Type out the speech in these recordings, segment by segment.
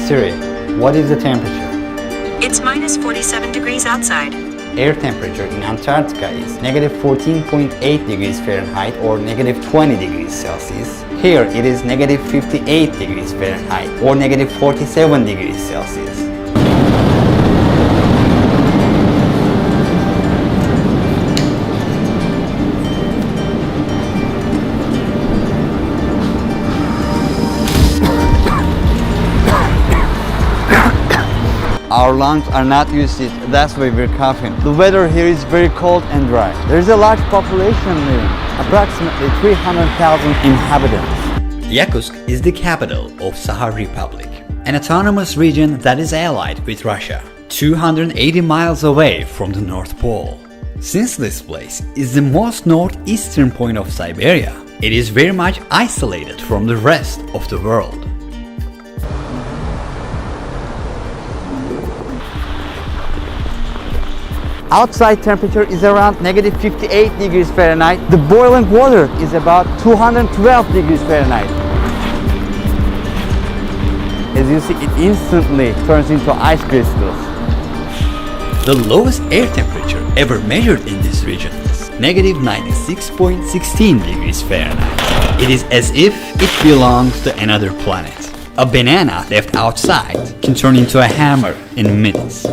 Siri, what is the temperature? It's minus 47 degrees outside. Air temperature in Antarctica is negative 14.8 degrees Fahrenheit or negative 20 degrees Celsius. Here it is negative 58 degrees Fahrenheit or negative 47 degrees Celsius. Our lungs are not used to it, that's why we're coughing. The weather here is very cold and dry. There is a large population living, approximately 300,000 inhabitants. Yakutsk is the capital of Sakha Republic, an autonomous region that is allied with Russia, 280 miles away from the North Pole. Since this place is the most northeastern point of Siberia, it is very much isolated from the rest of the world. Outside temperature is around negative 58 degrees Fahrenheit. The boiling water is about 212 degrees Fahrenheit. As you see, it instantly turns into ice crystals. The lowest air temperature ever measured in this region is negative 96.16 degrees Fahrenheit. It is as if it belongs to another planet. A banana left outside can turn into a hammer in minutes.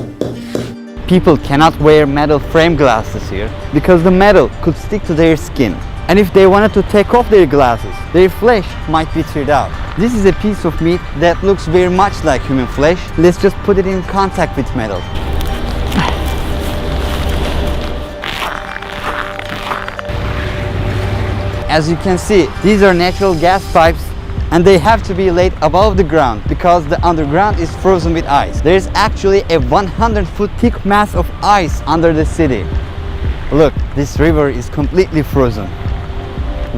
People cannot wear metal frame glasses here because the metal could stick to their skin. And if they wanted to take off their glasses, their flesh might be teared out. This is a piece of meat that looks very much like human flesh. Let's just put it in contact with metal. As you can see, these are natural gas pipes and they have to be laid above the ground because the underground is frozen with ice. There is actually a 100-foot thick mass of ice under the city. Look, this river is completely frozen.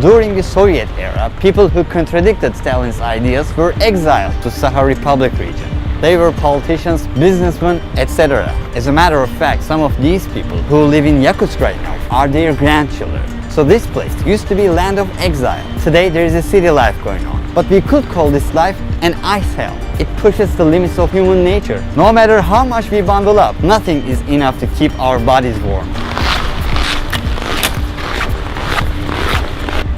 During the Soviet era, people who contradicted Stalin's ideas were exiled to Sakha Republic region. They were politicians, businessmen, etc. As a matter of fact, some of these people who live in Yakutsk right now are their grandchildren. So this place used to be land of exile. Today there is a city life going on. But we could call this life an ice hell. It pushes the limits of human nature. No matter how much we bundle up, nothing is enough to keep our bodies warm.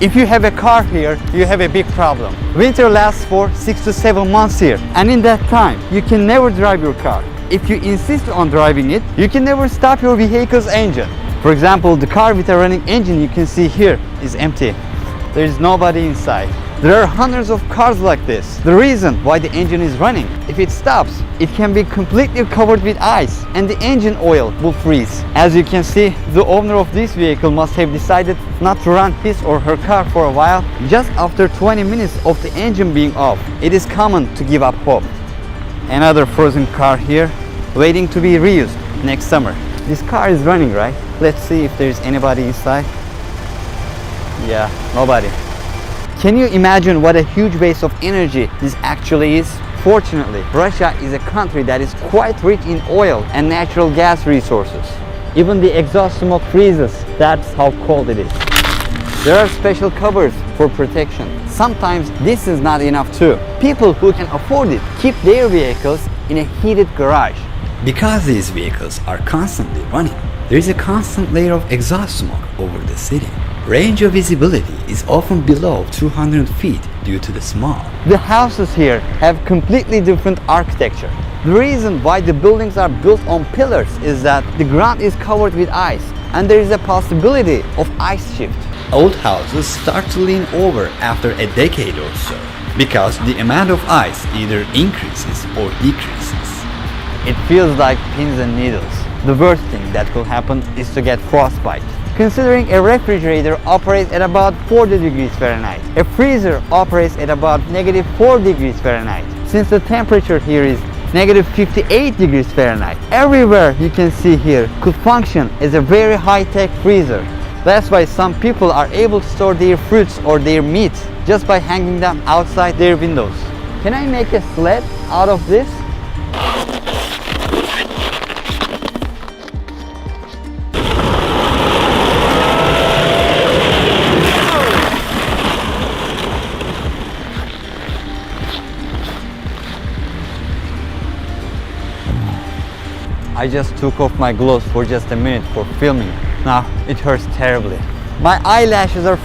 If you have a car here, you have a big problem. Winter lasts for 6 to 7 months here, and in that time, you can never drive your car. If you insist on driving it, you can never stop your vehicle's engine. For example, the car with a running engine you can see here is empty. There is nobody inside. There are hundreds of cars like this. The reason why the engine is running, if it stops, it can be completely covered with ice and the engine oil will freeze. As you can see, the owner of this vehicle must have decided not to run his or her car for a while. Just after 20 minutes of the engine being off, it is common to give up hope. Another frozen car here, waiting to be reused next summer. This car is running, right? Let's see if there's anybody inside. Yeah, nobody. Can you imagine what a huge base of energy this actually is? Fortunately, Russia is a country that is quite rich in oil and natural gas resources. Even the exhaust smoke freezes, that's how cold it is. There are special covers for protection. Sometimes this is not enough too. People who can afford it keep their vehicles in a heated garage. Because these vehicles are constantly running, there is a constant layer of exhaust smoke over the city. Range of visibility is often below 200 feet due to the smog. The houses here have completely different architecture. The reason why the buildings are built on pillars is that the ground is covered with ice and there is a possibility of ice shift. Old houses start to lean over after a decade or so because the amount of ice either increases or decreases. It feels like pins and needles. The worst thing that could happen is to get frostbite. Considering a refrigerator operates at about 40 degrees Fahrenheit, a freezer operates at about negative 4 degrees Fahrenheit. Since the temperature here is negative 58 degrees Fahrenheit, everywhere you can see here could function as a very high-tech freezer. That's why some people are able to store their fruits or their meat just by hanging them outside their windows. Can I make a sled out of this? I just took off my gloves for just a minute for filming. Now it hurts terribly. My eyelashes are